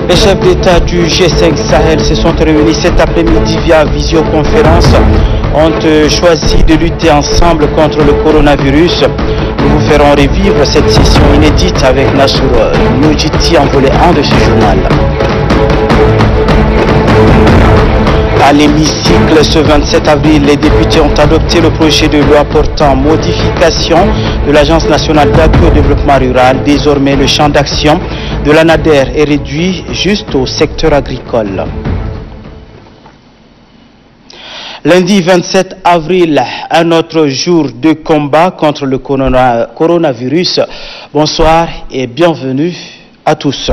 Les chefs d'État du G5 Sahel se sont réunis cet après-midi via visioconférence, ont choisi de lutter ensemble contre le coronavirus. Nous vous ferons revivre cette session inédite avec Nassour Nujiti en volet 1 de ce journal. À l'hémicycle, ce 27 avril, les députés ont adopté le projet de loi portant modification de l'Agence nationale d'appui au développement rural. Désormais, le champ d'action de l'ANADER est réduit juste au secteur agricole. Lundi 27 avril, un autre jour de combat contre le coronavirus. Bonsoir et bienvenue à tous.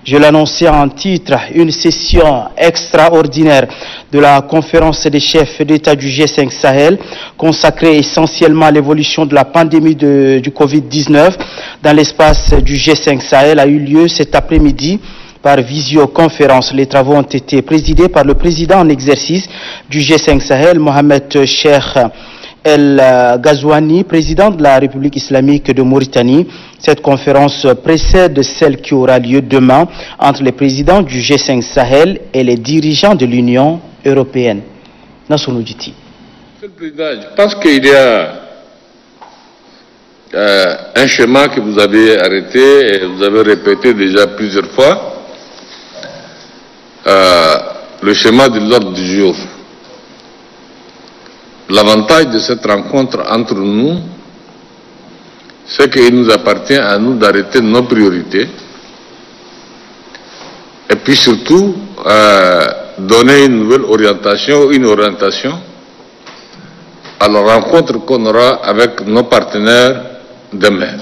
Je l'annonçais en titre, une session extraordinaire de la conférence des chefs d'État du G5 Sahel, consacrée essentiellement à l'évolution de la pandémie du Covid-19 dans l'espace du G5 Sahel, a eu lieu cet après-midi par visioconférence. Les travaux ont été présidés par le président en exercice du G5 Sahel, Mohamed Cheikh El Ghazouani, président de la République islamique de Mauritanie. Cette conférence précède celle qui aura lieu demain entre les présidents du G5 Sahel et les dirigeants de l'Union européenne. Nassour Nujiti. Monsieur le Président, je pense qu'il y a un schéma que vous avez arrêté et vous avez répété déjà plusieurs fois, le schéma de l'ordre du jour. L'avantage de cette rencontre entre nous, c'est qu'il nous appartient à nous d'arrêter nos priorités et puis surtout donner une nouvelle orientation, une orientation à la rencontre qu'on aura avec nos partenaires demain.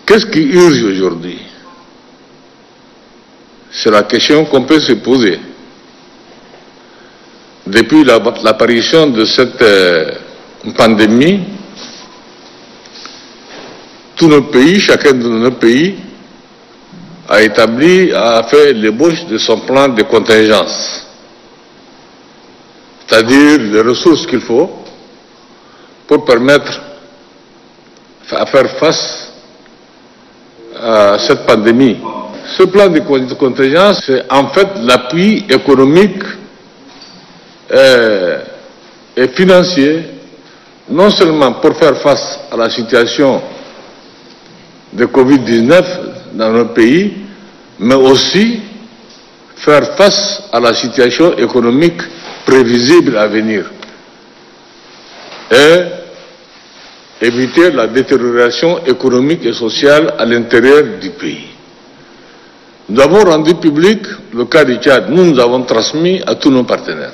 Qu'est-ce qui urge aujourd'hui? C'est la question qu'on peut se poser. Depuis l'apparition de cette pandémie, tous nos pays, chacun de nos pays, a fait l'ébauche de son plan de contingence, c'est-à-dire les ressources qu'il faut pour permettre à faire face à cette pandémie. Ce plan de contingence, c'est en fait l'appui économique et financier, non seulement pour faire face à la situation de Covid-19 dans nos pays, mais aussi faire face à la situation économique prévisible à venir et éviter la détérioration économique et sociale à l'intérieur du pays. Nous avons rendu public le cas du Tchad. Nous avons transmis à tous nos partenaires.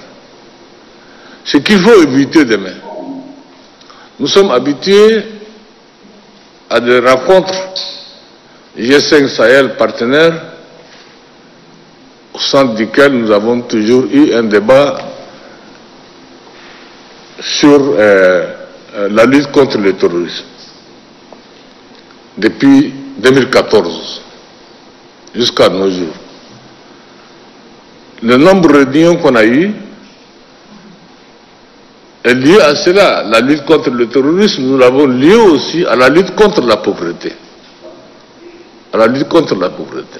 Ce qu'il faut éviter demain. Nous sommes habitués à des rencontres G5 Sahel partenaires au centre duquel nous avons toujours eu un débat sur la lutte contre le terrorisme. Depuis 2014 jusqu'à nos jours. Le nombre de réunions qu'on a eues est lié à cela. La lutte contre le terrorisme, nous l'avons lié aussi à la lutte contre la pauvreté. À la lutte contre la pauvreté.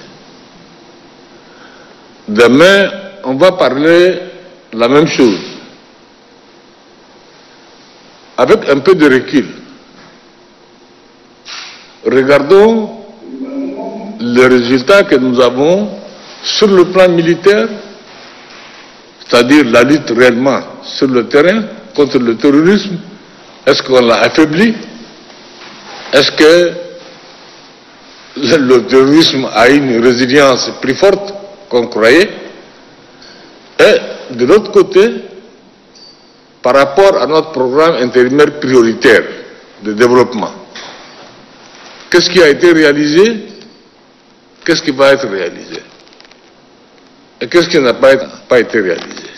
Demain, on va parler la même chose. Avec un peu de recul. Regardons les résultats que nous avons sur le plan militaire, c'est-à-dire la lutte réellement sur le terrain contre le terrorisme. Est-ce qu'on l'a affaibli? Est-ce que le terrorisme a une résilience plus forte qu'on croyait? Et de l'autre côté, par rapport à notre programme intérimaire prioritaire de développement, qu'est-ce qui a été réalisé? Qu'est-ce qui va être réalisé? Et qu'est-ce qui n'a pas été réalisé?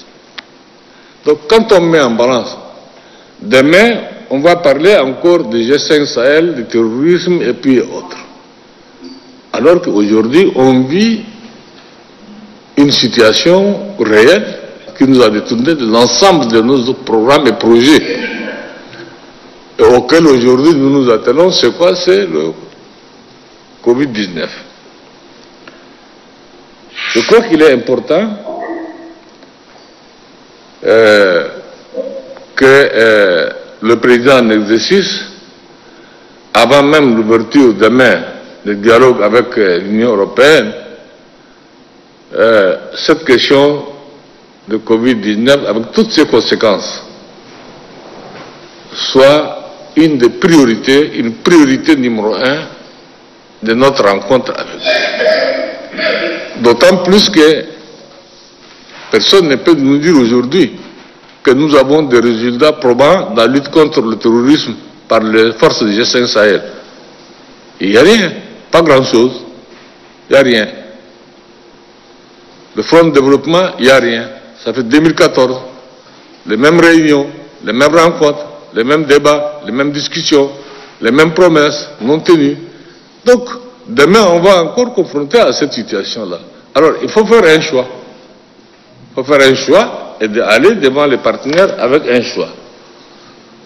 Donc quand on met en balance, demain, on va parler encore de G5 Sahel, du terrorisme et puis autres. Alors qu'aujourd'hui, on vit une situation réelle qui nous a détourné de l'ensemble de nos programmes et projets. Et auxquels aujourd'hui nous nous attelons, c'est quoi? C'est le Covid-19. Je crois qu'il est important que le président en exercice, avant même l'ouverture demain du dialogue avec l'Union européenne, cette question de Covid-19, avec toutes ses conséquences, soit une des priorités, une priorité numéro 1 de notre rencontre avec eux. D'autant plus que personne ne peut nous dire aujourd'hui que nous avons des résultats probants dans la lutte contre le terrorisme par les forces du G5 Sahel. Il n'y a rien, pas grand-chose, il n'y a rien. Le Front de développement, il n'y a rien. Ça fait 2014, les mêmes réunions, les mêmes rencontres, les mêmes débats, les mêmes discussions, les mêmes promesses non tenues. Donc, demain, on va encore confronter à cette situation-là. Alors, il faut faire un choix. Il faut faire un choix et aller devant les partenaires avec un choix.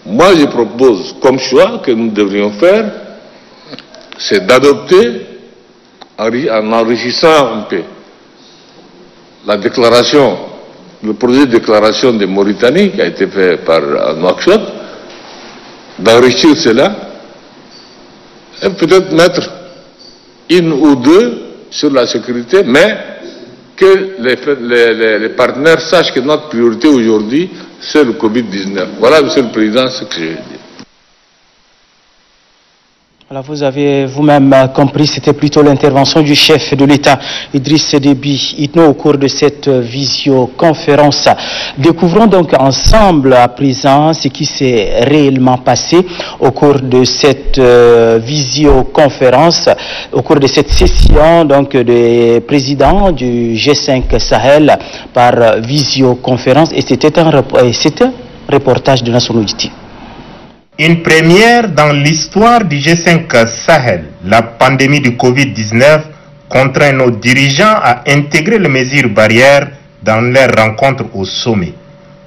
Moi, je propose comme choix que nous devrions faire, c'est d'adopter, en enrichissant un peu la déclaration, le projet de déclaration de Mauritanie qui a été fait par Nouakchott, d'enrichir cela et peut-être mettre une ou deux sur la sécurité, mais que les partenaires sachent que notre priorité aujourd'hui, c'est le Covid-19. Voilà, Monsieur le Président, ce que je veux dire. Alors vous avez vous-même compris, c'était plutôt l'intervention du chef de l'État, Idriss Déby Itno, au cours de cette visioconférence. Découvrons donc ensemble à présent ce qui s'est réellement passé au cours de cette visioconférence, au cours de cette session donc des présidents du G5 Sahel par visioconférence. Et c'était un reportage de Nassou Nouditi. Une première dans l'histoire du G5 Sahel. La pandémie du Covid-19 contraint nos dirigeants à intégrer les mesures barrières dans leurs rencontres au sommet.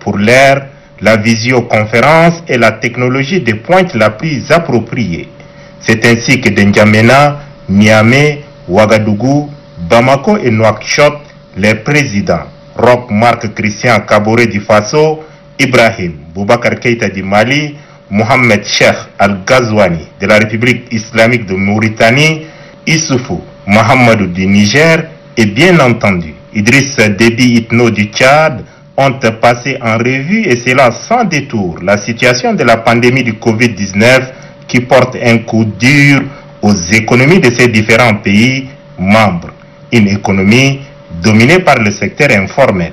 Pour l'heure, la visioconférence est la technologie de pointe la plus appropriée. C'est ainsi que N'Djamena, Niamey, Ouagadougou, Bamako et Nouakchott, les présidents, Roch Marc Christian Kaboré du Faso, Ibrahim Boubacar Keïta du Mali, Mohamed Cheikh Al-Ghazouani de la République islamique de Mauritanie, Issoufou Mahamadou du Niger et bien entendu Idriss Déby Itno du Tchad ont passé en revue, et cela sans détour, la situation de la pandémie du Covid-19 qui porte un coup dur aux économies de ces différents pays membres. Une économie dominée par le secteur informel.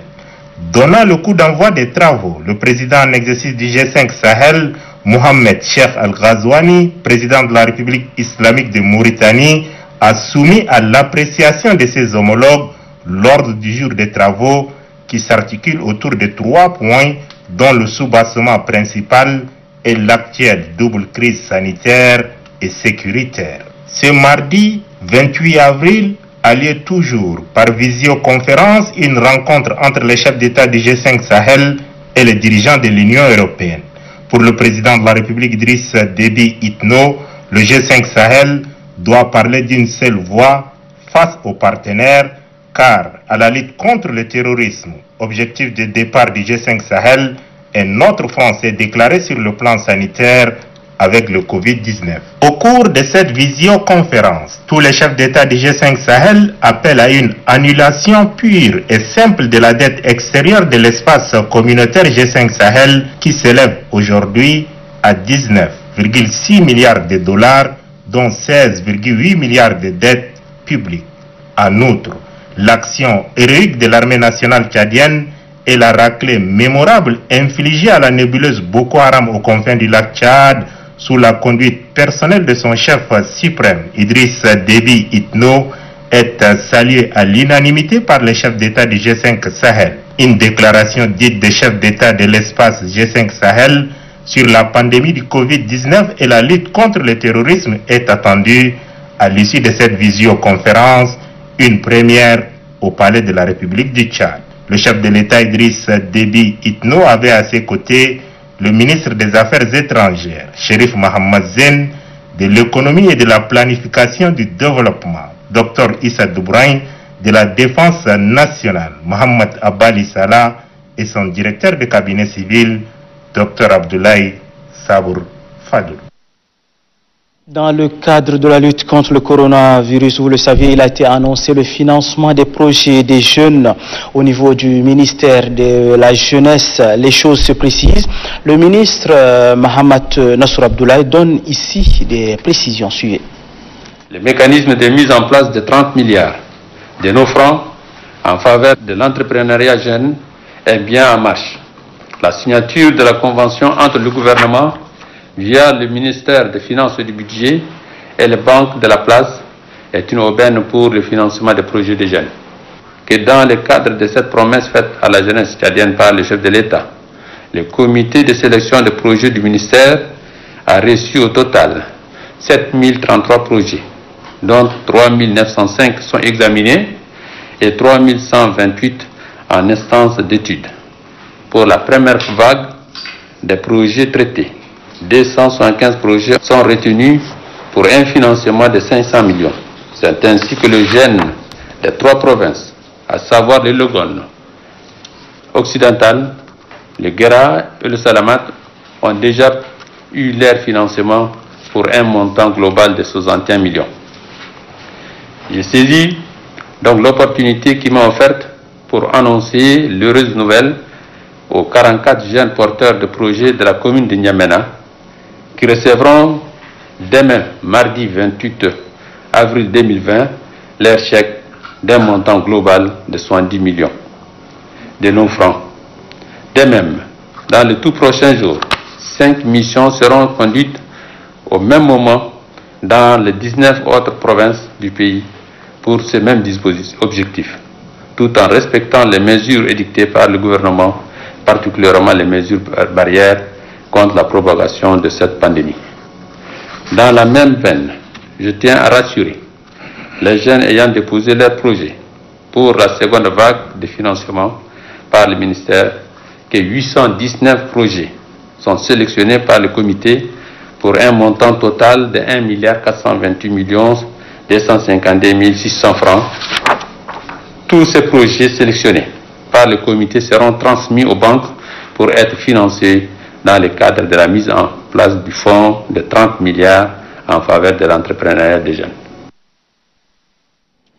Donnant le coup d'envoi des travaux, le président en exercice du G5 Sahel, Mohamed Cheikh Al-Ghazouani, président de la République islamique de Mauritanie, a soumis à l'appréciation de ses homologues l'ordre du jour des travaux qui s'articule autour de 3 points, dont le soubassement principal est l'actuelle double crise sanitaire et sécuritaire. Ce mardi 28 avril a lieu toujours par visioconférence une rencontre entre les chefs d'État du G5 Sahel et les dirigeants de l'Union européenne. Pour le président de la République Idriss Déby Itno, le G5 Sahel doit parler d'une seule voix face aux partenaires, car à la lutte contre le terrorisme, objectif de départ du G5 Sahel, un autre front s'est déclaré sur le plan sanitaire avec le Covid-19. Au cours de cette visioconférence, tous les chefs d'État du G5 Sahel appellent à une annulation pure et simple de la dette extérieure de l'espace communautaire G5 Sahel qui s'élève aujourd'hui à 19,6 milliards de dollars, dont 16,8 milliards de dettes publiques. En outre, l'action héroïque de l'armée nationale tchadienne et la raclée mémorable infligée à la nébuleuse Boko Haram aux confins du lac Tchad sous la conduite personnelle de son chef suprême, Idriss Déby Itno, est saluée à l'unanimité par les chefs d'État du G5 Sahel. Une déclaration dite des chefs d'État de l'espace G5 Sahel sur la pandémie du Covid-19 et la lutte contre le terrorisme est attendue à l'issue de cette visioconférence, une première au Palais de la République du Tchad. Le chef de l'État Idriss Déby Itno avait à ses côtés le ministre des Affaires étrangères, Chérif Mohamed Zen, de l'économie et de la planification du développement, Dr Issa Doubrain, de la Défense nationale, Mohamed Abali Salah, et son directeur de cabinet civil, Dr Abdoulaye Sabour Fadou. Dans le cadre de la lutte contre le coronavirus, vous le saviez, il a été annoncé le financement des projets des jeunes au niveau du ministère de la Jeunesse. Les choses se précisent. Le ministre Mohamed Nassour Abdoulaye donne ici des précisions. Suivez. Le mécanisme de mise en place de 30 milliards de nos francs en faveur de l'entrepreneuriat jeune est bien en marche. La signature de la convention entre le gouvernement via le ministère des Finances et du Budget et les banques de la place est une aubaine pour le financement des projets des jeunes. Que dans le cadre de cette promesse faite à la jeunesse tchadienne par le chef de l'État, le comité de sélection des projets du ministère a reçu au total 7033 projets, dont 3905 sont examinés et 3128 en instance d'étude. Pour la première vague des projets traités, 275 projets sont retenus pour un financement de 500 millions. C'est ainsi que les jeunes des 3 provinces, à savoir le Logone occidental, le Guéra et le Salamat, ont déjà eu leur financement pour un montant global de 61 millions. J'ai saisi donc l'opportunité qui m'a offerte pour annoncer l'heureuse nouvelle aux 44 jeunes porteurs de projets de la commune de N'Djamena qui recevront demain, mardi 28 avril 2020, leur chèque d'un montant global de 70 millions de nos francs. De même, dans les tout prochains jours, 5 missions seront conduites au même moment dans les 19 autres provinces du pays pour ces mêmes objectifs, tout en respectant les mesures édictées par le gouvernement, particulièrement les mesures barrières contre la propagation de cette pandémie. Dans la même veine, je tiens à rassurer les jeunes ayant déposé leur projet pour la seconde vague de financement par le ministère que 819 projets sont sélectionnés par le comité pour un montant total de 1 428 252 600 francs. Tous ces projets sélectionnés par le comité seront transmis aux banques pour être financés dans le cadre de la mise en place du fonds de 30 milliards en faveur de l'entrepreneuriat des jeunes.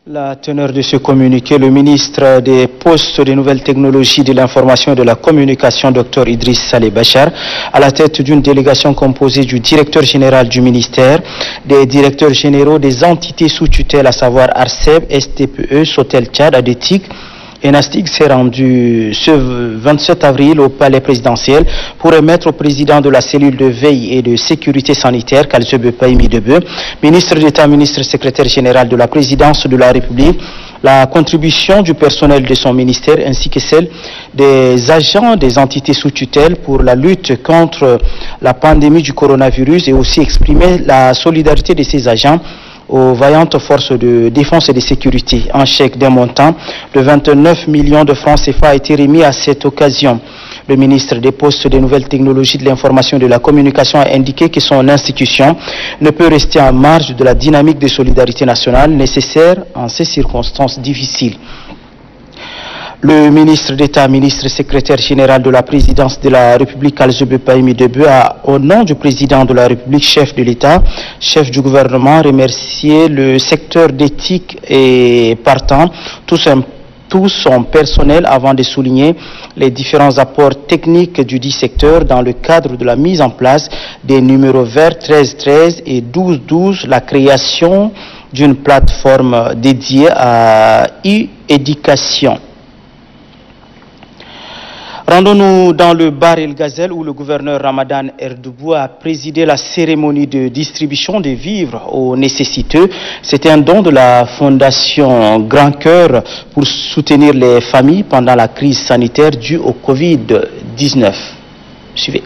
La teneur de ce communiqué, le ministre des Postes, des Nouvelles Technologies, de l'Information et de la Communication, Dr Idriss Saleh Bachar, à la tête d'une délégation composée du directeur général du ministère, des directeurs généraux des entités sous tutelle, à savoir ARCEB, STPE, Sotel Tchad, ADETIC, et Nastig s'est rendu ce 27 avril au palais présidentiel pour remettre au président de la cellule de veille et de sécurité sanitaire, Kalsebe Paimi Debe, ministre d'État, ministre secrétaire général de la présidence de la République, la contribution du personnel de son ministère ainsi que celle des agents des entités sous tutelle pour la lutte contre la pandémie du coronavirus et aussi exprimer la solidarité de ces agents aux vaillantes forces de défense et de sécurité. Un chèque d'un montant de 29 millions de francs CFA a été remis à cette occasion. Le ministre des Postes, des Nouvelles Technologies, de l'Information et de la Communication a indiqué que son institution ne peut rester en marge de la dynamique de solidarité nationale nécessaire en ces circonstances difficiles. Le ministre d'État, ministre secrétaire général de la présidence de la République, Kalsebe Paimi Debe, a, au nom du président de la République, chef de l'État, chef du gouvernement, remercié le secteur d'éthique et partant tout son personnel avant de souligner les différents apports techniques du dit secteur dans le cadre de la mise en place des numéros verts 1313 et 1212, la création d'une plateforme dédiée à e-éducation. Rendons-nous dans le bar El Ghazel où le gouverneur Ramadan Erdoubou a présidé la cérémonie de distribution des vivres aux nécessiteux. C'était un don de la Fondation Grand Cœur pour soutenir les familles pendant la crise sanitaire due au Covid-19. Suivez.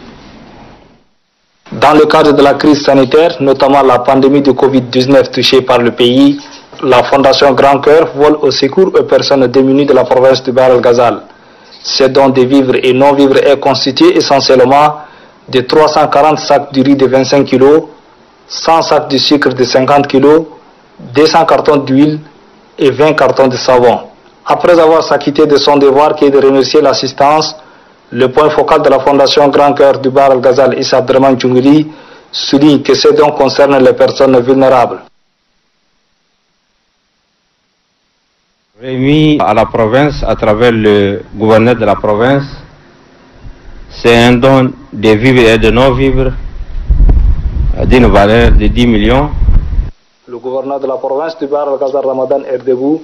Dans le cadre de la crise sanitaire, notamment la pandémie de Covid-19 touchée par le pays, la Fondation Grand Cœur vole au secours aux personnes démunies de la province du Bar El Ghazal. Ces dons de vivres et non-vivres est constitué essentiellement de 340 sacs de riz de 25 kg, 100 sacs de sucre de 50 kg, 200 cartons d'huile, et 20 cartons de savon. Après avoir s'acquitté de son devoir qui est de remercier l'assistance, le point focal de la Fondation Grand Cœur du Bahr el-Ghazal Issa Abdrahmane Djounguili souligne que ces dons concernent les personnes vulnérables. Remis à la province à travers le gouverneur de la province, c'est un don de vivres et de non-vivres d'une valeur de 10 millions. Le gouverneur de la province du Bahr el-Ghazal Ramadan Erdebou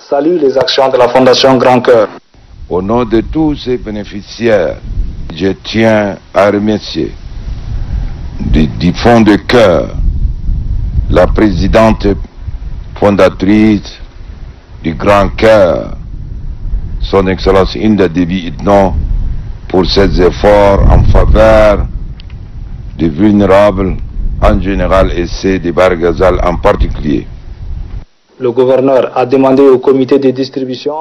salue les actions de la Fondation Grand Cœur. Au nom de tous ces bénéficiaires, je tiens à remercier du fond de cœur la présidente fondatrice du Grand Cœur, son Excellence Hinda Debi Itno, pour ses efforts en faveur des vulnérables en général et ceux de Bahr el-Ghazal en particulier. Le gouverneur a demandé au comité de distribution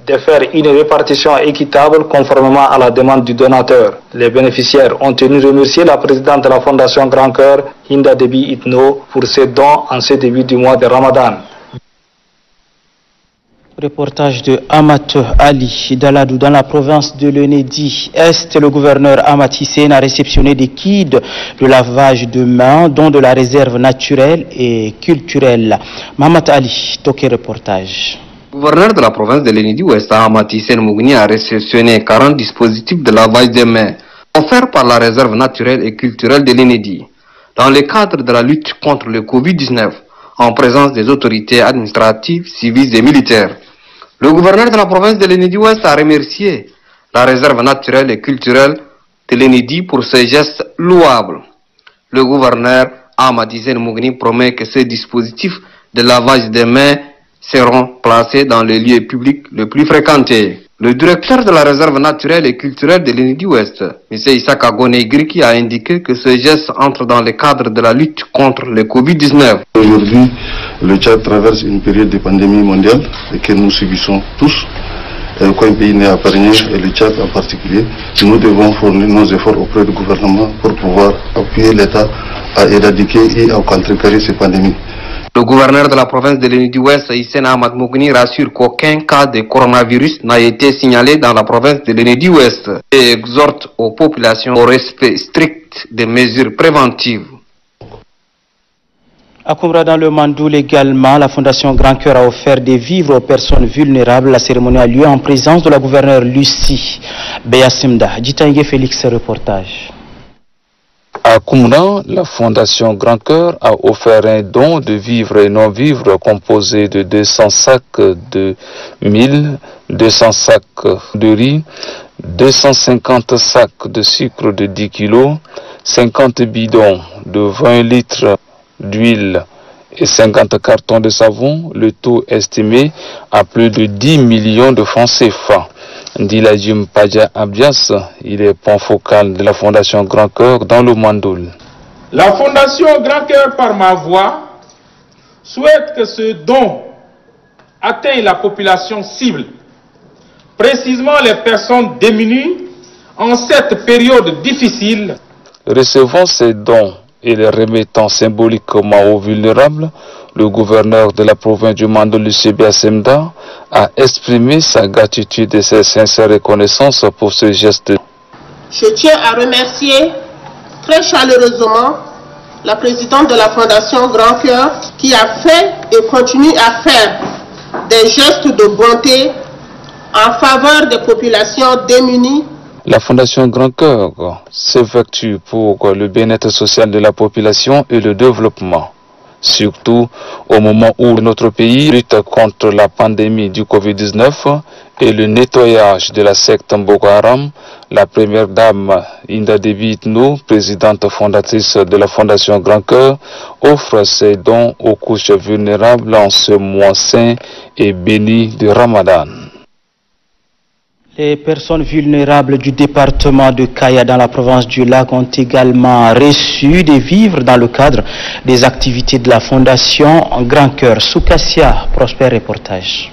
de faire une répartition équitable conformément à la demande du donateur. Les bénéficiaires ont tenu à remercier la présidente de la Fondation Grand Cœur, Hinda Debi Itno, pour ses dons en ce début du mois de Ramadan. Reportage de Amat Ali Daladou dans la province de l'Enedi Est. Le gouverneur Amat Hissène a réceptionné des kits de lavage de mains, dont de la réserve naturelle et culturelle. Mamat Ali, toqué reportage. Le gouverneur de la province de l'Enedi Ouest, Amat Hissène Mougni, a réceptionné 40 dispositifs de lavage des mains offerts par la réserve naturelle et culturelle de l'Enedi dans le cadre de la lutte contre le Covid-19 en présence des autorités administratives, civiles et militaires. Le gouverneur de la province de l'Enedi Ouest a remercié la réserve naturelle et culturelle de l'Enedi pour ses gestes louables. Le gouverneur Amat Hissène Mougni promet que ces dispositifs de lavage des mains seront placés dans les lieux publics les plus fréquentés. Le directeur de la réserve naturelle et culturelle de l'Enedi Ouest, M. Issaka Gonegriki, a indiqué que ce geste entre dans le cadre de la lutte contre le Covid-19. Aujourd'hui, le Tchad traverse une période de pandémie mondiale et que nous subissons tous. Aucun pays n'est épargné, et le Tchad en particulier. Nous devons fournir nos efforts auprès du gouvernement pour pouvoir appuyer l'État à éradiquer et à contrecarrer ces pandémies. Le gouverneur de la province de l'Enedi Ouest, Hissène Ahmad Mougni, rassure qu'aucun cas de coronavirus n'a été signalé dans la province de l'Enedi Ouest et exhorte aux populations au respect strict des mesures préventives. À Koumra, dans le Mandoul également, la Fondation Grand Cœur a offert des vivres aux personnes vulnérables. La cérémonie a lieu en présence de la gouverneure Lucie Beyasimda. Djitaïge Félix, reportage. À Koumra, la Fondation Grand Cœur a offert un don de vivres et non-vivres composé de 200 sacs de mil, 200 sacs de riz, 250 sacs de sucre de 10 kg, 50 bidons de 20 litres d'huile et 50 cartons de savon, le taux estimé à plus de 10 millions de francs CFA. Diladjim Padja Abias, il est point focal de la Fondation Grand Cœur dans le Mandoul. La Fondation Grand Cœur, par ma voix, souhaite que ce don atteigne la population cible, précisément les personnes démunies en cette période difficile. Recevant ces dons et les remettant symboliquement aux vulnérables, le gouverneur de la province du Mandoul, Lucie Beyasimda, a exprimé sa gratitude et sa sincère reconnaissance pour ce geste. Je tiens à remercier très chaleureusement la présidente de la Fondation Grand Cœur qui a fait et continue à faire des gestes de bonté en faveur des populations démunies. La Fondation Grand Cœur s'effectue pour le bien-être social de la population et le développement, surtout au moment où notre pays lutte contre la pandémie du Covid-19 et le nettoyage de la secte Boko Haram. La première dame Hinda Debi Itno, présidente fondatrice de la Fondation Grand Cœur, offre ses dons aux couches vulnérables en ce mois saint et béni de Ramadan. Les personnes vulnérables du département de Kaya dans la province du Lac ont également reçu des vivres dans le cadre des activités de la Fondation Grand Cœur. Soukassia, Prosper reportage.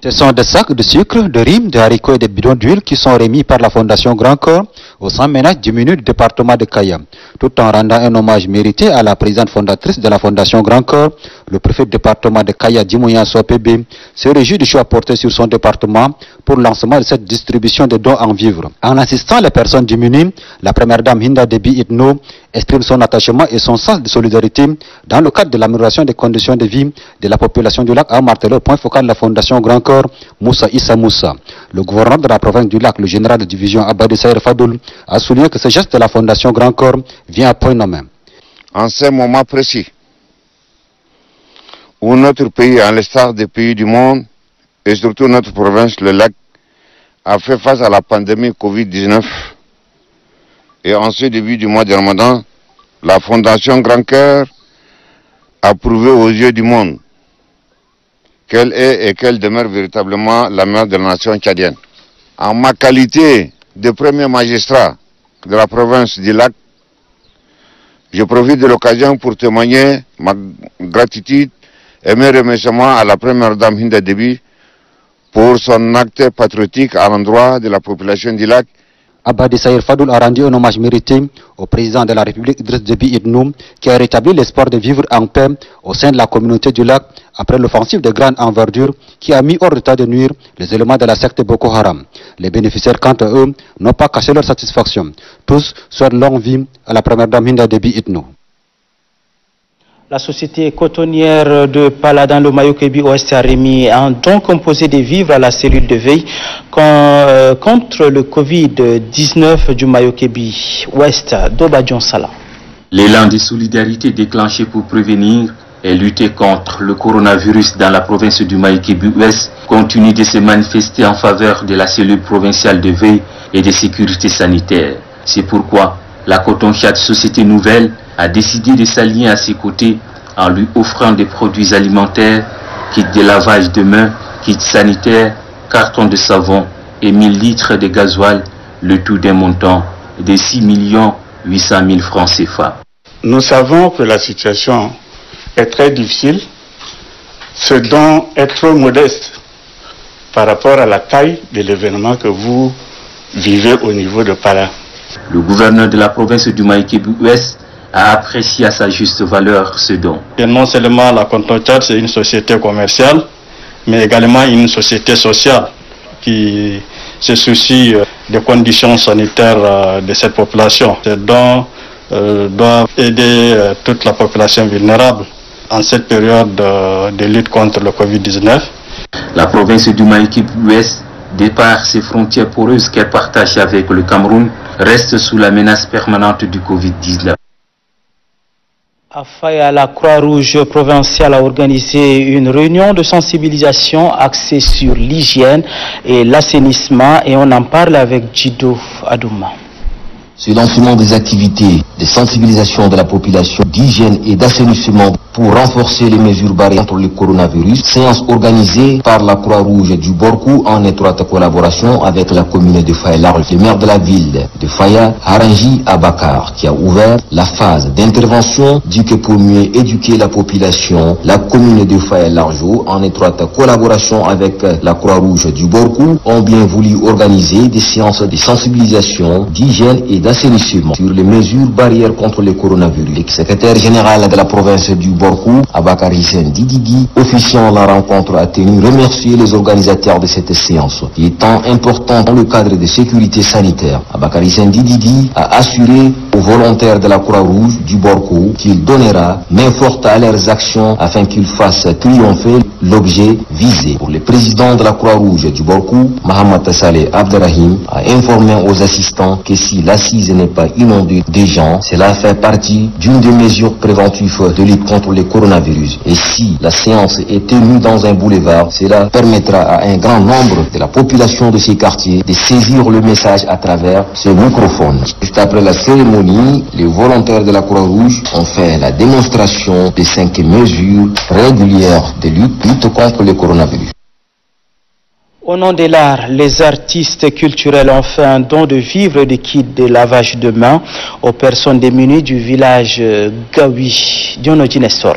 Ce sont des sacs de sucre, de riz, de haricots et des bidons d'huile qui sont remis par la Fondation Grand Cœur au sein ménage diminué du département de Kaya. Tout en rendant un hommage mérité à la présidente fondatrice de la Fondation Grand Cœur, le préfet du département de Kaya, Dimoyan Sopebe, se réjouit du choix porté sur son département pour le lancement de cette distribution de dons en vivres. En assistant les personnes diminuées, la première dame Hinda Debi Itno exprime son attachement et son sens de solidarité dans le cadre de l'amélioration des conditions de vie de la population du lac, a martelé le point focal de la Fondation Grand Cœur, Moussa Issa Moussa. Le gouverneur de la province du lac, le général de division Abadi Saïr Fadoul, a souligné que ce geste de la Fondation Grand Cœur vient à point nommé. En ce moment précis, où notre pays, à l'instar des pays du monde, et surtout notre province, le lac, a fait face à la pandémie Covid-19, et en ce début du mois de Ramadan, la Fondation Grand Cœur a prouvé aux yeux du monde qu'elle est et qu'elle demeure véritablement la mère de la nation tchadienne. En ma qualité de premier magistrat de la province du lac, je profite de l'occasion pour témoigner ma gratitude et mes remerciements à la première dame Hinda Debi pour son acte patriotique à l'endroit de la population du lac. Abadi Saïr Fadoul a rendu un hommage mérité au président de la République Idriss Déby Itno, qui a rétabli l'espoir de vivre en paix au sein de la communauté du lac après l'offensive de grande envergure qui a mis hors d'état de nuire les éléments de la secte Boko Haram. Les bénéficiaires, quant à eux, n'ont pas caché leur satisfaction. Tous souhaitent longue vie à la première dame Hinda Debi Itno. La société cotonnière de Paladin, le Mayo-Kébi Ouest, a remis un don composé de vivres à la cellule de veille contre le Covid-19 du Mayo-Kébi Ouest d'Obadjon Sala. L'élan de solidarité déclenché pour prévenir et lutter contre le coronavirus dans la province du Mayo-Kébi Ouest continue de se manifester en faveur de la cellule provinciale de veille et de sécurité sanitaire. C'est pourquoi la Coton Chat Société Nouvelle a décidé de s'allier à ses côtés en lui offrant des produits alimentaires, kits de lavage de mains, kits sanitaires, cartons de savon et 1000 litres de gasoil, le tout d'un montant de 6 800 000 francs CFA. Nous savons que la situation est très difficile. Ce don est trop modeste par rapport à la taille de l'événement que vous vivez au niveau de Pala. Le gouverneur de la province du Mayo-Kébi Ouest a apprécié à sa juste valeur ce don. Et non seulement la Coton Chat, c'est une société commerciale, mais également une société sociale qui se soucie des conditions sanitaires de cette population. Ces dons doivent aider toute la population vulnérable en cette période de lutte contre le Covid-19. La province du Mayo-Kébi Ouest, de par ses frontières poreuses qu'elle partage avec le Cameroun, reste sous la menace permanente du Covid-19. À Faya, la Croix-Rouge provinciale a organisé une réunion de sensibilisation axée sur l'hygiène et l'assainissement, et on en parle avec Djido Adouma. Ce lancement des activités de sensibilisation de la population d'hygiène et d'assainissement pour renforcer les mesures barrières contre le coronavirus, séance organisée par la Croix-Rouge du Borkou en étroite collaboration avec la commune de Faya, le maire de la ville de Faya, Harangi Abakar, qui a ouvert la phase d'intervention, dit que pour mieux éduquer la population, la commune de Faya Larjo, en étroite collaboration avec la Croix-Rouge du Borkou, ont bien voulu organiser des séances de sensibilisation, d'hygiène et d'assainissement sur les mesures barrières contre le coronavirus. Le secrétaire général de la province du Borkou, Abakar Hissène Dididi, officiant la rencontre, a tenu remercier les organisateurs de cette séance, qui étant important dans le cadre de sécurité sanitaire. Abakar Hissène Dididi a assuré aux volontaires de la Croix-Rouge du Borkou qu'il donnera main forte à leurs actions afin qu'ils fassent triompher l'objet visé. Pour le président de la Croix-Rouge du Borkou, Mohamed Saleh Abderrahim, a informé aux assistants que si l'assise n'est pas inondée de gens, cela fait partie d'une des mesures préventives de lutte contre le coronavirus. Et si la séance est tenue dans un boulevard, cela permettra à un grand nombre de la population de ces quartiers de saisir le message à travers ce microphone. Juste après la cérémonie, les volontaires de la Croix-Rouge ont fait la démonstration des 5 mesures régulières de lutte contre le coronavirus. Au nom de l'art, les artistes culturels ont fait un don de vivres et de kits de lavage de mains aux personnes démunies du village Gawi. Dionoji Nestor.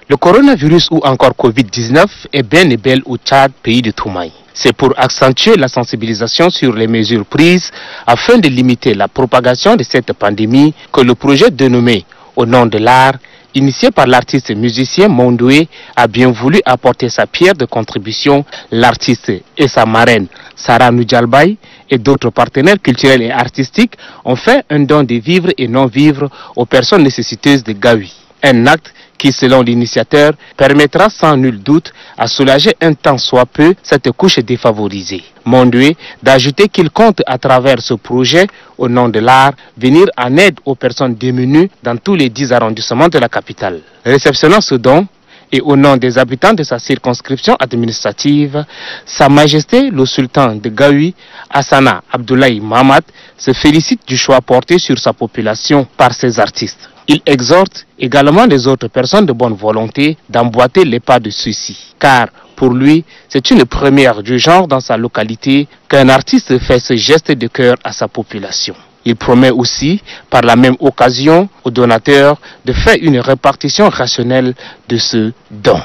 Le coronavirus ou encore Covid-19 est bien et belle au Tchad, pays de Toumaï. C'est pour accentuer la sensibilisation sur les mesures prises afin de limiter la propagation de cette pandémie que le projet dénommé Au nom de l'art, initié par l'artiste musicien Mondoué, a bien voulu apporter sa pierre de contribution. L'artiste et sa marraine, Sarah Nudjalbaï, et d'autres partenaires culturels et artistiques ont fait un don de vivres et non-vivres aux personnes nécessiteuses de Gaoui. Un acte qui, selon l'initiateur, permettra sans nul doute à soulager un tant soit peu cette couche défavorisée. Mondoué d'ajouter qu'il compte à travers ce projet, au nom de l'art, venir en aide aux personnes démunies dans tous les 10 arrondissements de la capitale. Réceptionnant ce don, et au nom des habitants de sa circonscription administrative, Sa Majesté le Sultan de Gaoui, Hassana Abdoulaye Mahamat, se félicite du choix porté sur sa population par ses artistes. Il exhorte également les autres personnes de bonne volonté d'emboîter les pas de ceux-ci, car pour lui, c'est une première du genre dans sa localité qu'un artiste fait ce geste de cœur à sa population. Il promet aussi, par la même occasion, aux donateurs de faire une répartition rationnelle de ce don.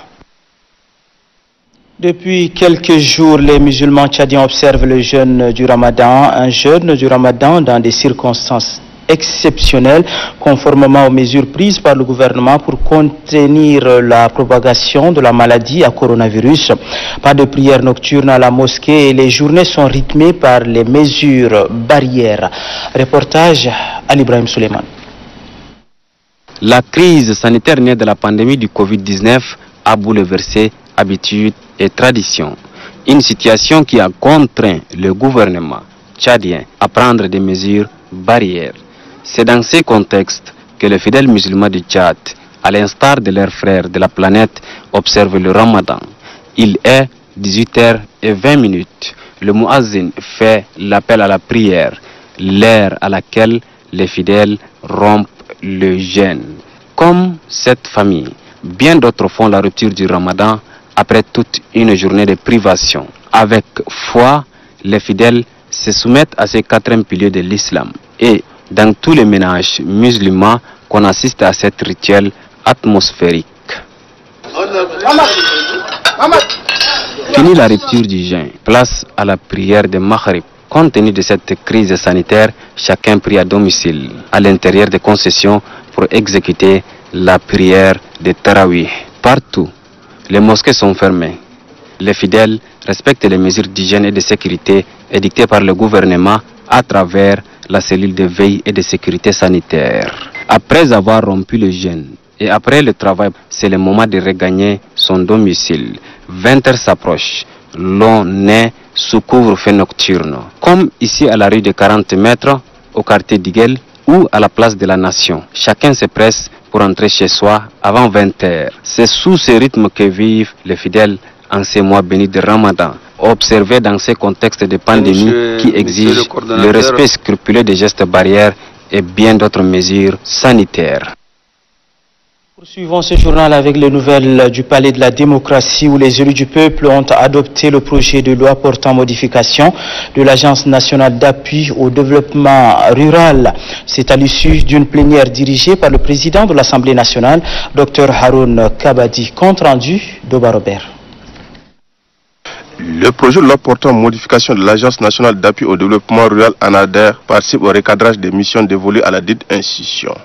Depuis quelques jours, les musulmans tchadiens observent le jeûne du Ramadan, un jeûne du Ramadan dans des circonstances exceptionnelles, conformément aux mesures prises par le gouvernement pour contenir la propagation de la maladie à coronavirus. Pas de prière nocturne à la mosquée et les journées sont rythmées par les mesures barrières. Reportage à Ibrahim Suleiman. La crise sanitaire née de la pandémie du Covid-19 a bouleversé habitudes et traditions. Une situation qui a contraint le gouvernement tchadien à prendre des mesures barrières. C'est dans ce contexte que les fidèles musulmans du Tchad, à l'instar de leurs frères de la planète, observent le Ramadan. Il est 18h20. Le muazzin fait l'appel à la prière, l'heure à laquelle les fidèles rompent le jeûne. Comme cette famille, bien d'autres font la rupture du Ramadan après toute une journée de privation. Avec foi, les fidèles se soumettent à ces 4 piliers de l'islam. Et dans tous les ménages musulmans qu'on assiste à cette rituel atmosphérique. Fini la rupture du jeûne, place à la prière de Maghrib. Compte tenu de cette crise sanitaire, chacun prie à domicile, à l'intérieur des concessions pour exécuter la prière de Tarawih. Partout, les mosquées sont fermées. Les fidèles respectent les mesures d'hygiène et de sécurité édictées par le gouvernement à travers la cellule de veille et de sécurité sanitaire. Après avoir rompu le jeûne et après le travail, c'est le moment de regagner son domicile. 20h s'approche. L'on est sous couvre-feu nocturne, comme ici à la rue de 40 mètres, au quartier d'Iguel ou à la place de la Nation. Chacun se presse pour entrer chez soi avant 20h. C'est sous ce rythme que vivent les fidèles en ces mois bénis de Ramadan, observé dans ces contextes de pandémie qui exigent le respect scrupuleux des gestes barrières et bien d'autres mesures sanitaires. Poursuivons ce journal avec les nouvelles du Palais de la démocratie où les élus du peuple ont adopté le projet de loi portant modification de l'Agence nationale d'appui au développement rural. C'est à l'issue d'une plénière dirigée par le président de l'Assemblée nationale, Dr Haroun Kabadi. Compte rendu d'Oba Robert. Le projet de loi portant modification de l'Agence nationale d'appui au développement rural ANADER participe au recadrage des missions dévolues à la dite institution.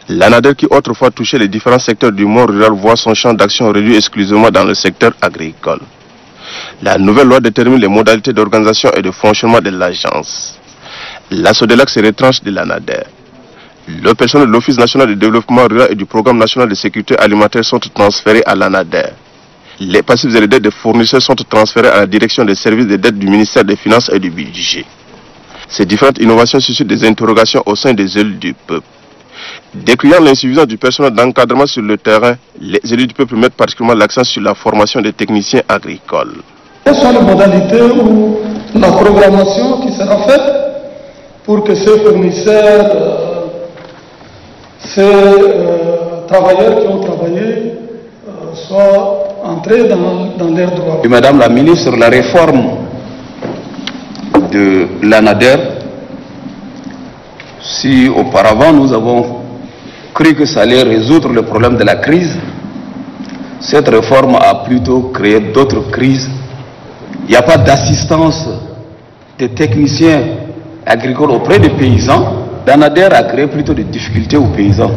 L'ANADER, qui autrefois touchait les différents secteurs du monde rural, voit son champ d'action réduit exclusivement dans le secteur agricole. La nouvelle loi détermine les modalités d'organisation et de fonctionnement de l'agence. La SODELAC se retranche de l'ANADER. Le personnel de l'Office national de développement rural et du Programme national de sécurité alimentaire sont transférés à l'ANADER. Les passifs et les dettes des fournisseurs sont transférés à la direction des services des dettes du ministère des Finances et du Budget. Ces différentes innovations suscitent des interrogations au sein des élus du peuple. Décriant l'insuffisance du personnel d'encadrement sur le terrain, les élus du peuple mettent particulièrement l'accent sur la formation des techniciens agricoles. Quelles sont les modalités ou la programmation qui sera faite pour que ces fournisseurs, ces travailleurs qui ont travaillé soient entrés dans leurs droits? Et Madame la ministre, la réforme de l'ANADER, si auparavant nous avons cru que ça allait résoudre le problème de la crise, cette réforme a plutôt créé d'autres crises il n'y a pas d'assistance des techniciens agricoles auprès des paysans. L'ANADER a créé plutôt des difficultés aux paysans.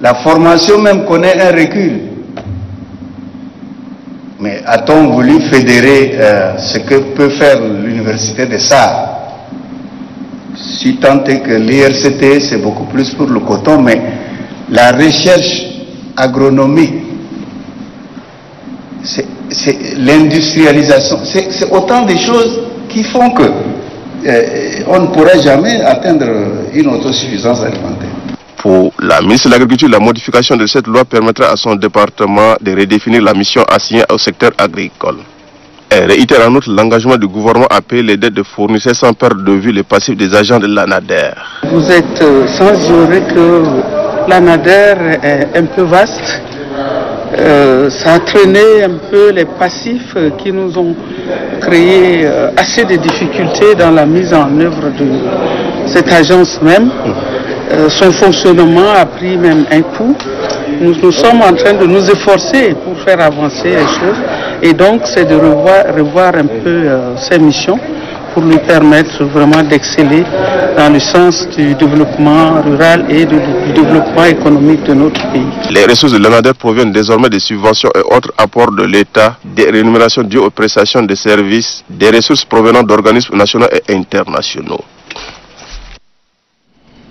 La formation même connaît un recul. Mais a-t-on voulu fédérer ce que peut faire l'université de Sarre? Si tant est que l'IRCT c'est beaucoup plus pour le coton, mais la recherche agronomique, c'est l'industrialisation, c'est autant de choses qui font que on ne pourrait jamais atteindre une autosuffisance alimentaire. Pour la ministre de l'Agriculture, la modification de cette loi permettra à son département de redéfinir la mission assignée au secteur agricole. Elle réitère en outre l'engagement du gouvernement à payer les dettes de fournisseurs sans perdre de vue les passifs des agents de l'ANADER. Vous êtes sans ignorer que l'ANADER est un peu vaste. Ça a traîné un peu les passifs qui nous ont créé assez de difficultés dans la mise en œuvre de cette agence même. Son fonctionnement a pris même un coup. Nous sommes en train de nous efforcer pour faire avancer les choses et donc c'est de revoir un peu ses missions pour lui permettre vraiment d'exceller dans le sens du développement rural et du développement économique de notre pays. Les ressources de l'ANADER proviennent désormais des subventions et autres apports de l'État, des rémunérations dues aux prestations de services, des ressources provenant d'organismes nationaux et internationaux.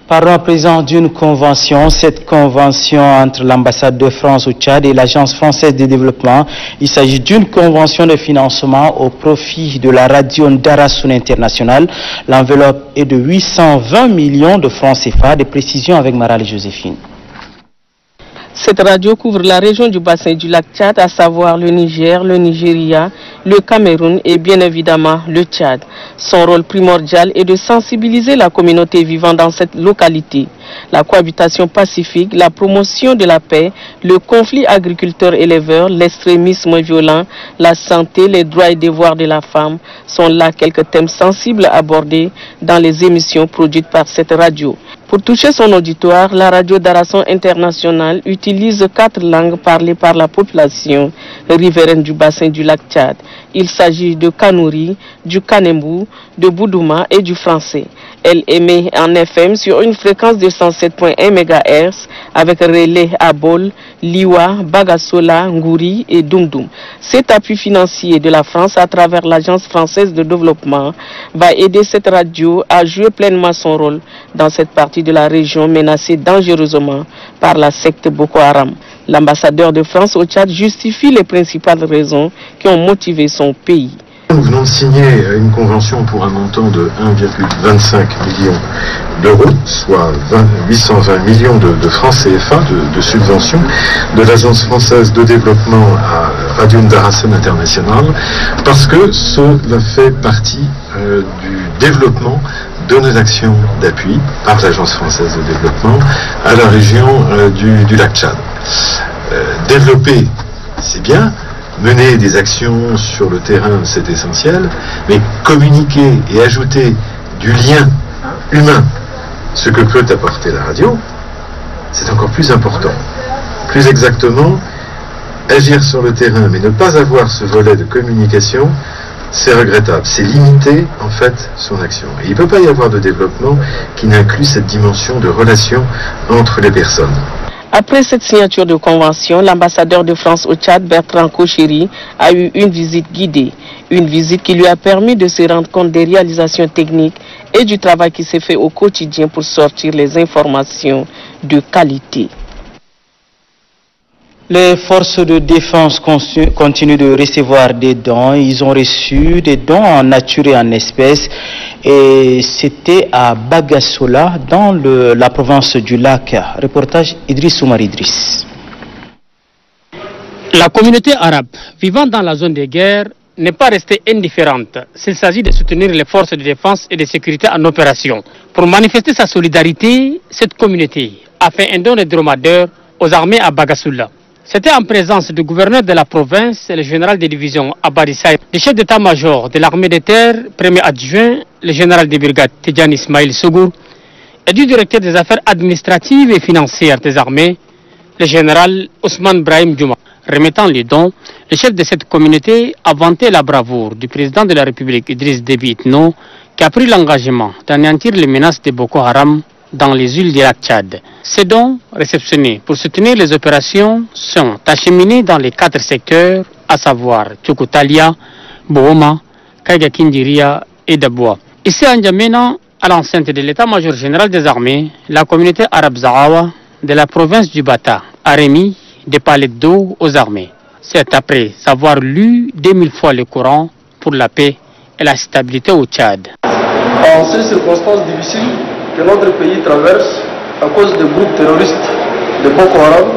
Parlons à présent d'une convention, cette convention entre l'ambassade de France au Tchad et l'Agence française de développement. Il s'agit d'une convention de financement au profit de la radio Darasoun International. L'enveloppe est de 820 millions de francs CFA. Des précisions avec Marale Joséphine. Cette radio couvre la région du bassin du lac Tchad, à savoir le Niger, le Nigeria, le Cameroun et bien évidemment le Tchad. Son rôle primordial est de sensibiliser la communauté vivant dans cette localité. La cohabitation pacifique, la promotion de la paix, le conflit agriculteur-éleveur, l'extrémisme violent, la santé, les droits et devoirs de la femme sont là quelques thèmes sensibles abordés dans les émissions produites par cette radio. Pour toucher son auditoire, la radio Darasoun International utilise 4 langues parlées par la population riveraine du bassin du lac Tchad. Il s'agit de Kanouri, du Kanembu, de Boudouma et du français. Elle émet en FM sur une fréquence de 107.1 MHz avec relais à Bol, Liwa, Bagasola, Ngouri et Dumdum. Cet appui financier de la France à travers l'Agence française de développement va aider cette radio à jouer pleinement son rôle dans cette partie de la région menacée dangereusement par la secte Boko Haram. L'ambassadeur de France au Tchad justifie les principales raisons qui ont motivé son pays. Nous venons de signer une convention pour un montant de 1,25 million d'euros, soit 820 millions de francs CFA de subventions de l'Agence française de développement à Radio Darasoun International, parce que cela fait partie du développement de nos actions d'appui par l'Agence française de développement à la région du lac Tchad. Développer, c'est bien. Mener des actions sur le terrain, c'est essentiel, mais communiquer et ajouter du lien humain, ce que peut apporter la radio, c'est encore plus important. Plus exactement, agir sur le terrain, mais ne pas avoir ce volet de communication, c'est regrettable. C'est limiter, en fait, son action. Et il ne peut pas y avoir de développement qui n'inclut cette dimension de relation entre les personnes. Après cette signature de convention, l'ambassadeur de France au Tchad, Bertrand Kocheri, a eu une visite guidée. Une visite qui lui a permis de se rendre compte des réalisations techniques et du travail qui s'est fait au quotidien pour sortir les informations de qualité. Les forces de défense continuent de recevoir des dons. Ils ont reçu des dons en nature et en espèces. Et c'était à Bagasola, dans la province du lac. Reportage Idriss Oumar Idriss. La communauté arabe vivant dans la zone de guerre n'est pas restée indifférente s'il s'agit de soutenir les forces de défense et de sécurité en opération. Pour manifester sa solidarité, cette communauté a fait un don de dromadaires aux armées à Bagasoula. C'était en présence du gouverneur de la province, le général de division Abadissaï, du chef d'état-major de l'armée de terre, premier adjoint, le général de brigade Tidjane Ismail Sougour, et du directeur des affaires administratives et financières des armées, le général Ousmane Brahim Djouma. remettant les dons, le chef de cette communauté a vanté la bravoure du président de la République Idriss Déby Itno, qui a pris l'engagement d'anéantir les menaces de Boko Haram dans les îles du lac Tchad. Ces dons réceptionnés pour soutenir les opérations sont acheminés dans les 4 secteurs, à savoir Tchoukoutalia, Bohoma, Kaigakindiria et Daboua. Ici à N'Djamena, à l'enceinte de l'état-major général des armées, la communauté arabe Zahawa de la province du Bata a remis des palettes d'eau aux armées. C'est après avoir lu 2000 fois le Coran pour la paix et la stabilité au Tchad. En ces circonstances difficiles que notre pays traverse à cause des groupes terroristes de Boko Haram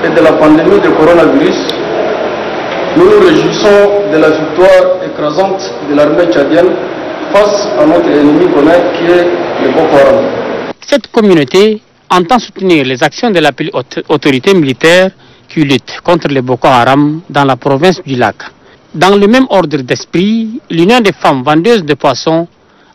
et de la pandémie de coronavirus, nous nous réjouissons de la victoire écrasante de l'armée tchadienne face à notre ennemi commun qui est le Boko Haram. Cette communauté entend soutenir les actions de l'appel autorité militaire qui lutte contre le Boko Haram dans la province du lac. Dans le même ordre d'esprit, l'Union des femmes vendeuses de poissons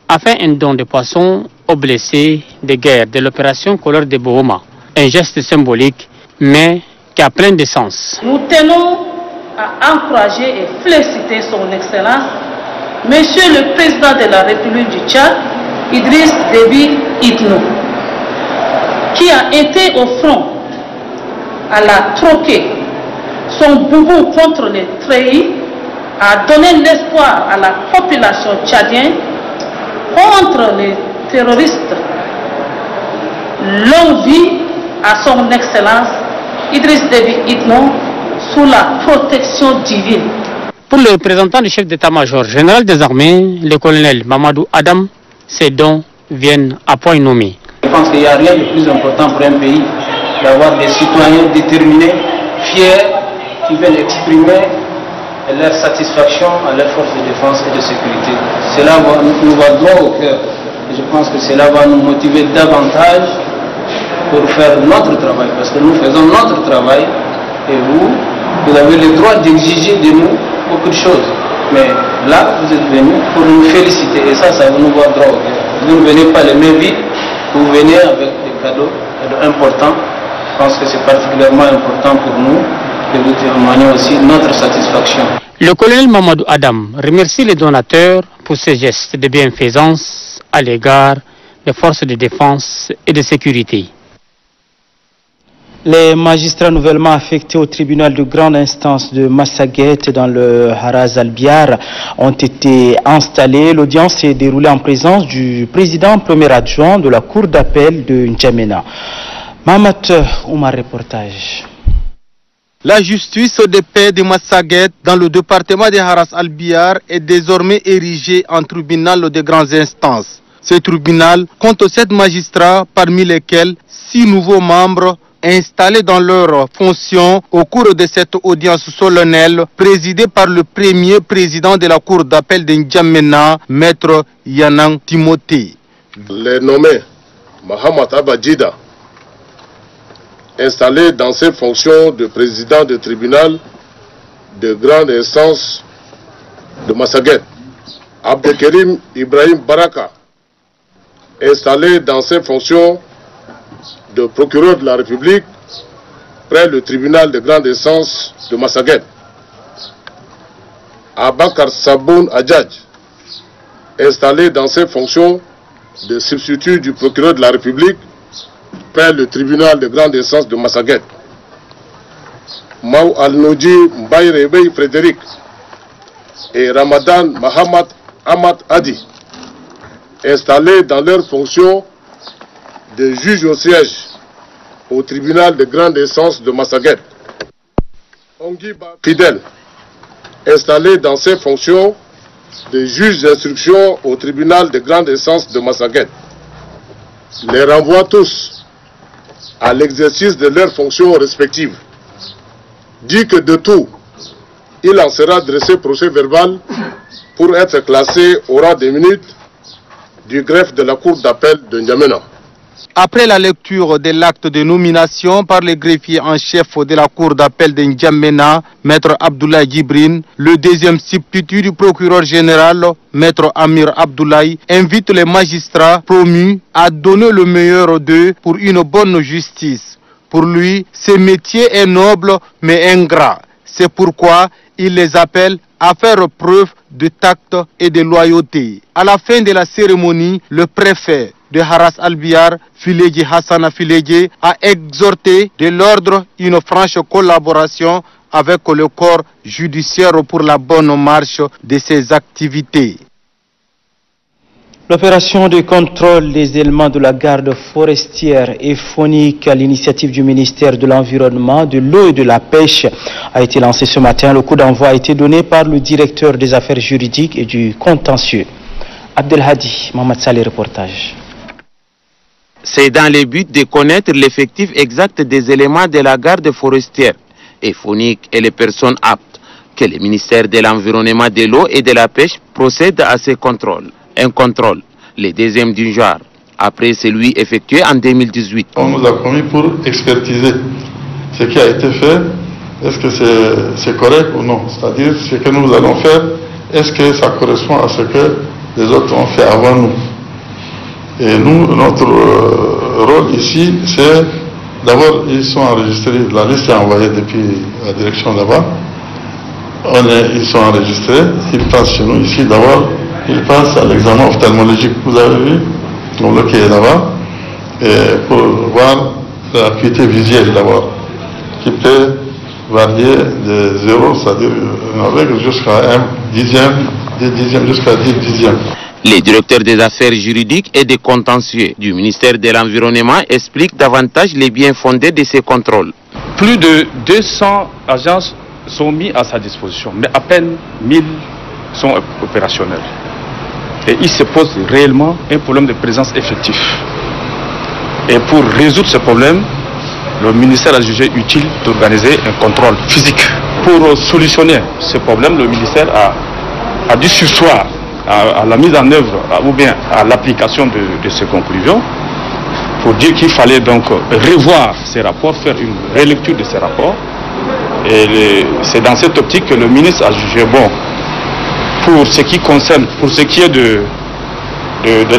a fait un don de poissons aux blessés de guerre de l'opération Couleur de Bohoma. Un geste symbolique, mais qui a plein de sens. Nous tenons à encourager et féliciter son Excellence, Monsieur le Président de la République du Tchad, Idriss Déby Itno, qui a été au front, à la troquer son boubou contre les treillis, a donné l'espoir à la population tchadienne contre les terroristes. Longue vie à son Excellence Idriss Déby Itno sous la protection divine. Pour le représentant du chef d'état-major général des armées, le colonel Mamadou Adam, ces dons viennent à point nommé. Je pense qu'il n'y a rien de plus important pour un pays d'avoir des citoyens déterminés, fiers, qui viennent exprimer leur satisfaction à leurs forces de défense et de sécurité. Cela nous va droit au cœur. Et je pense que cela va nous motiver davantage pour faire notre travail. Parce que nous faisons notre travail et vous avez le droit d'exiger de nous beaucoup de choses. Mais là, vous êtes venus pour nous féliciter. Et ça nous va droit au cœur. Vous ne venez pas les mains vides, vous venez avec des cadeaux importants. Je pense que c'est particulièrement important pour nous de vous témoigner aussi notre satisfaction. Le colonel Mamadou Adam remercie les donateurs pour ces gestes de bienfaisance à l'égard des forces de défense et de sécurité. Les magistrats nouvellement affectés au tribunal de grande instance de Massaguet dans le Haraz Albiar ont été installés. L'audience s'est déroulée en présence du président premier adjoint de la cour d'appel de N'Djamena. Mahamat Oumar, reportage. La justice de paix de Massaguet dans le département de Haras Albiar est désormais érigée en tribunal de grandes instances. Ce tribunal compte 7 magistrats, parmi lesquels 6 nouveaux membres installés dans leurs fonctions au cours de cette audience solennelle présidée par le premier président de la cour d'appel de N'Djamena, maître Yanang Timothée. Les nommés Mahamat Abadjida, installé dans ses fonctions de président du tribunal de grande instance de Massaguet. Abdelkerim Ibrahim Baraka, installé dans ses fonctions de procureur de la République près le tribunal de grande instance de Massaguet. Abakar Saboun Adjadj, installé dans ses fonctions de substitut du procureur de la République près le tribunal de grande instance de Massaguet. Maou Al-Noudji Mbaye Rebey Frédéric et Ramadan Mahamad Ahmad Adi, installés dans leurs fonctions de juge au siège au tribunal de grande instance de Massaguet. Ongiba Fidel, installé dans ses fonctions de juge d'instruction au tribunal de grande instance de Massaguet. Les renvoie tous à l'exercice de leurs fonctions respectives. Dit que de tout, il en sera dressé procès verbal pour être classé au rang des minutes du greffe de la cour d'appel de N'Djamena. Après la lecture de l'acte de nomination par le greffier en chef de la cour d'appel de N'Djamena, maître Abdoulaye Djibrine, le deuxième substitut du procureur général, maître Amir Abdoulaye, invite les magistrats promus à donner le meilleur d'eux pour une bonne justice. Pour lui, ce métier est noble mais ingrat. C'est pourquoi il les appelle à faire preuve de tact et de loyauté. À la fin de la cérémonie, le préfet de Haras Albiar, Filédji Hassana Filédji, a exhorté de l'ordre une franche collaboration avec le corps judiciaire pour la bonne marche de ses activités. L'opération de contrôle des éléments de la garde forestière et faunique à l'initiative du ministère de l'Environnement, de l'eau et de la pêche a été lancée ce matin. Le coup d'envoi a été donné par le directeur des affaires juridiques et du contentieux. Abdelhadi Mohamed Saleh, reportage. C'est dans le but de connaître l'effectif exact des éléments de la garde forestière et faunique et les personnes aptes que le ministère de l'Environnement, de l'eau et de la pêche procède à ces contrôles. Un contrôle, le deuxième du genre, après celui effectué en 2018. On nous a commis pour expertiser ce qui a été fait. Est-ce que c'est correct ou non? C'est-à-dire, ce que nous allons faire, est-ce que ça correspond à ce que les autres ont fait avant nous? Et nous, notre rôle ici, c'est d'abord, ils sont enregistrés, la liste est envoyée depuis la direction là-bas. Ils sont enregistrés, ils passent chez nous ici d'abord. Il passe à l'examen ophtalmologique, vous avez vu, le qui est là-bas, pour voir l'acuité visuelle d'abord, qui peut varier de 0, c'est-à-dire une règle, jusqu'à 1 dixième, 10 dixièmes, jusqu'à 10 dixièmes. Les directeurs des affaires juridiques et des contentieux du ministère de l'Environnement expliquent davantage les biens fondés de ces contrôles. Plus de 200 agences sont mises à sa disposition, mais à peine 1000 sont opérationnels. Et il se pose réellement un problème de présence effective. Et pour résoudre ce problème, le ministère a jugé utile d'organiser un contrôle physique. Pour solutionner ce problème, le ministère a dû surseoir à la mise en œuvre ou bien à l'application de ces conclusions pour dire qu'il fallait donc revoir ces rapports, faire une relecture de ces rapports. Et c'est dans cette optique que le ministre a jugé bon. Pour ce qui concerne, pour ce qui est de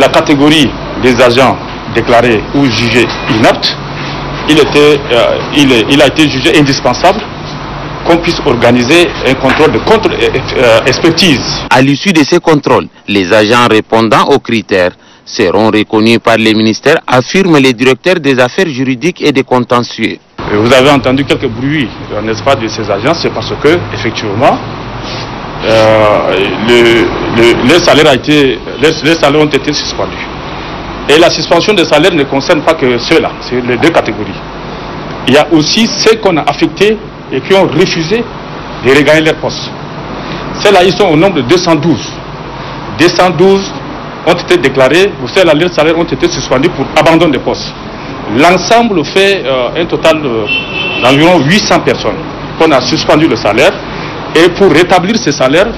la catégorie des agents déclarés ou jugés inaptes, il a été jugé indispensable qu'on puisse organiser un contrôle de contre-expertise. À l'issue de ces contrôles, les agents répondant aux critères seront reconnus par les ministères, affirment les directeurs des affaires juridiques et des contentieux. Vous avez entendu quelques bruits, n'est-ce pas, de ces agents, c'est parce que, effectivement, les salaires ont été suspendus. Et la suspension des salaires ne concerne pas que ceux-là, c'est les deux catégories. Il y a aussi ceux qu'on a affectés et qui ont refusé de regagner leur poste. Ceux-là, ils sont au nombre de 212. 212 ont été déclarés, ceux-là, leurs salaires ont été suspendus pour abandon de poste. L'ensemble fait un total d'environ 800 personnes qu'on a suspendu le salaire. Et pour rétablir ces salaires,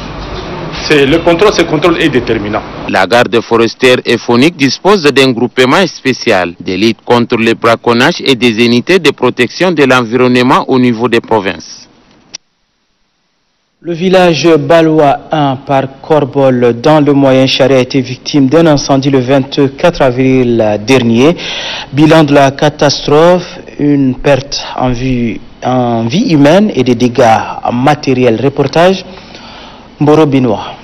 ce contrôle est déterminant. La garde forestière et faunique dispose d'un groupement spécial de lutte contre le braconnage et des unités de protection de l'environnement au niveau des provinces. Le village Baloua 1 par Korbol dans le Moyen-Chari a été victime d'un incendie le 24 avril dernier. Bilan de la catastrophe, une perte en vie humaine et des dégâts matériels. Reportage Mboro Binois.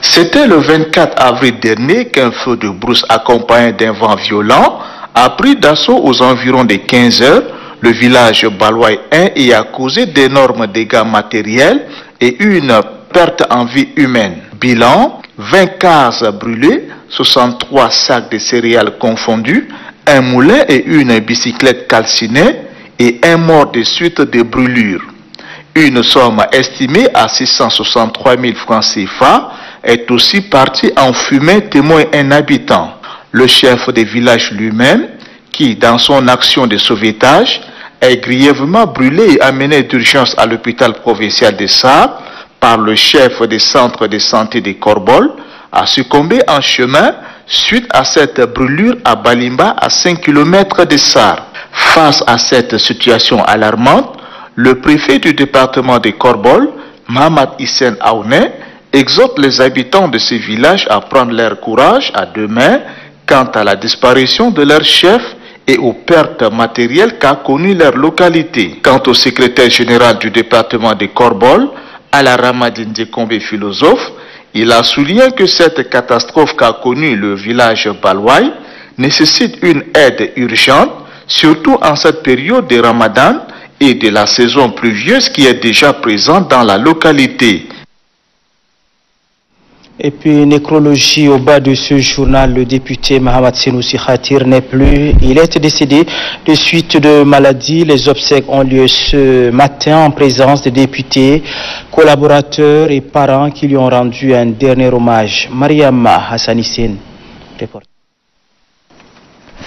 C'était le 24 avril dernier qu'un feu de brousse accompagné d'un vent violent a pris d'assaut aux environs de 15 heures le village Baloua 1 et a causé d'énormes dégâts matériels et une perte en vie humaine. Bilan, 20 cases brûlées, 63 sacs de céréales confondus, un moulin et une bicyclette calcinée et un mort de suite de brûlures. Une somme estimée à 663 000 francs CFA est aussi partie en fumée, témoigne un habitant. Le chef de village lui-même, qui dans son action de sauvetage est grièvement brûlé et amené d'urgence à l'hôpital provincial de Sarre par le chef des centres de santé de Korbol, a succombé en chemin suite à cette brûlure à Balimba à 5 km de Sarre. Face à cette situation alarmante, le préfet du département de Korbol, Mohamed Hissène Aouné, exhorte les habitants de ce village à prendre leur courage à deux mains quant à la disparition de leur chef et aux pertes matérielles qu'a connues leur localité. Quant au secrétaire général du département de Korbol, Alaramadi Ndekombe philosophe, il a souligné que cette catastrophe qu'a connue le village Balwai nécessite une aide urgente, surtout en cette période de Ramadan et de la saison pluvieuse qui est déjà présente dans la localité. Et puis, nécrologie au bas de ce journal, le député Mohamed Senoussi Khatir n'est plus. Il est décédé de suite de maladie. Les obsèques ont lieu ce matin en présence des députés, collaborateurs et parents qui lui ont rendu un dernier hommage. Mariam Hassanissine, reporter.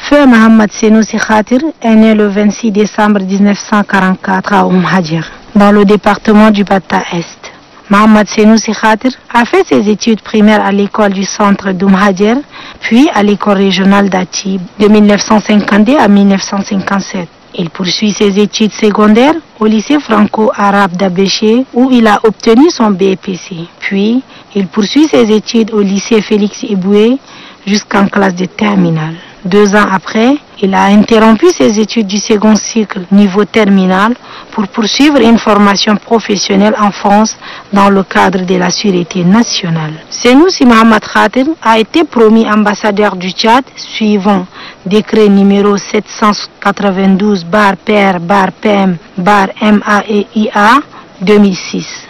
Feu Mohamed Senoussi Khatir est né le 26 décembre 1944 à Hadjer, dans le département du Bata-Est. Mohamed Senoussi Khatir a fait ses études primaires à l'école du centre d'Oumhadjer, puis à l'école régionale d'Atib de 1952 à 1957. Il poursuit ses études secondaires au lycée franco-arabe d'Abéché où il a obtenu son BPC. Puis, il poursuit ses études au lycée Félix Eboué jusqu'en classe de terminale. 2 ans après, il a interrompu ses études du second cycle niveau terminal pour poursuivre une formation professionnelle en France dans le cadre de la sûreté nationale. Senoussi Mohamed Khatir a été promu ambassadeur du Tchad suivant décret numéro 792/PR/PM/MAEIA 2006.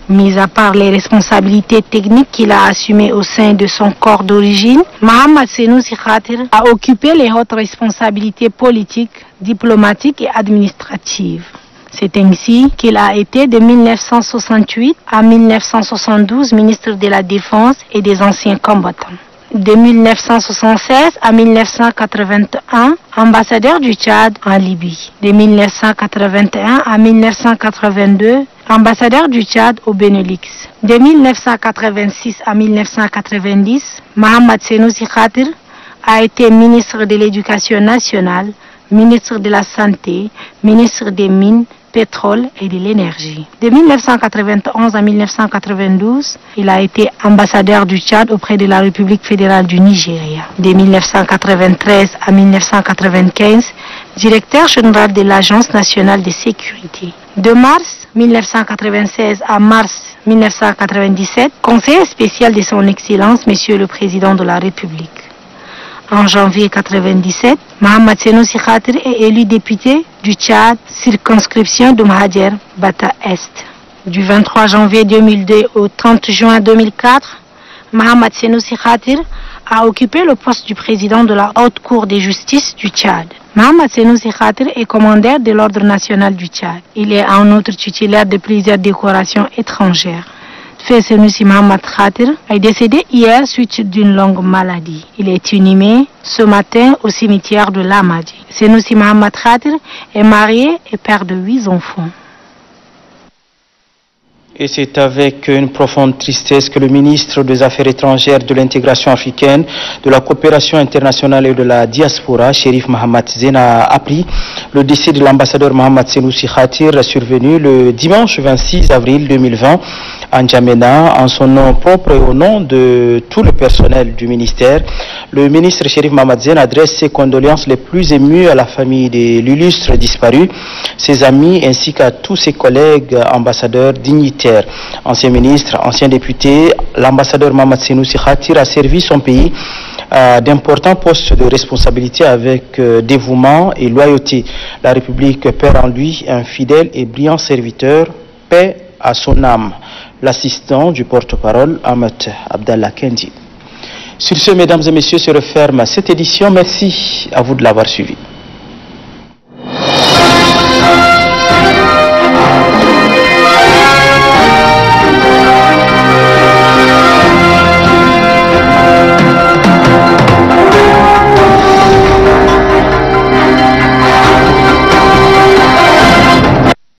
Mis à part les responsabilités techniques qu'il a assumées au sein de son corps d'origine, Mohamed Senoussi Khatir a occupé les hautes responsabilités politiques, diplomatiques et administratives. C'est ainsi qu'il a été de 1968 à 1972 ministre de la Défense et des anciens combattants. De 1976 à 1981, ambassadeur du Tchad en Libye. De 1981 à 1982, ambassadeur du Tchad au Benelux. De 1986 à 1990, Mohamed Senoussi Khatir a été ministre de l'Éducation nationale, ministre de la Santé, ministre des Mines, pétrole et de l'énergie. De 1991 à 1992, il a été ambassadeur du Tchad auprès de la République fédérale du Nigeria. De 1993 à 1995, directeur général de l'Agence nationale de sécurité. De mars 1996 à mars 1997, conseiller spécial de son Excellence, Monsieur le Président de la République. En janvier 1997, Mohamed Senoussi Khatir est élu député du Tchad, circonscription d'Oumhadjer, Bata-Est. Du 23 janvier 2002 au 30 juin 2004, Mohamed Senoussi Khatir a occupé le poste du président de la Haute Cour de justice du Tchad. Mohamed Senoussi Khatir est commandeur de l'Ordre national du Tchad. Il est en outre titulaire de plusieurs décorations étrangères. Senoussi Mohamed Khatir est décédé hier suite d'une longue maladie. Il est inhumé ce matin au cimetière de Lamadi. Senoussi Mohamed Khatir est marié et père de 8 enfants. Et c'est avec une profonde tristesse que le ministre des Affaires étrangères, de l'intégration africaine, de la coopération internationale et de la diaspora, Chérif Mohamed Zen, a appris le décès de l'ambassadeur Mohamed Senoussi Khatir survenu le dimanche 26 avril 2020 à N'Djamena, en son nom propre et au nom de tout le personnel du ministère. Le ministre Chérif Mohamed Zen adresse ses condoléances les plus émues à la famille de l'illustre disparu, ses amis ainsi qu'à tous ses collègues ambassadeurs dignitaires. Ancien ministre, ancien député, l'ambassadeur Mohamed Senoussi Khatir a servi son pays à d'importants postes de responsabilité avec dévouement et loyauté. La République perd en lui un fidèle et brillant serviteur, paix à son âme. L'assistant du porte-parole, Ahmed Abdallah Kendi. Sur ce, mesdames et messieurs, se referme cette édition. Merci à vous de l'avoir suivi.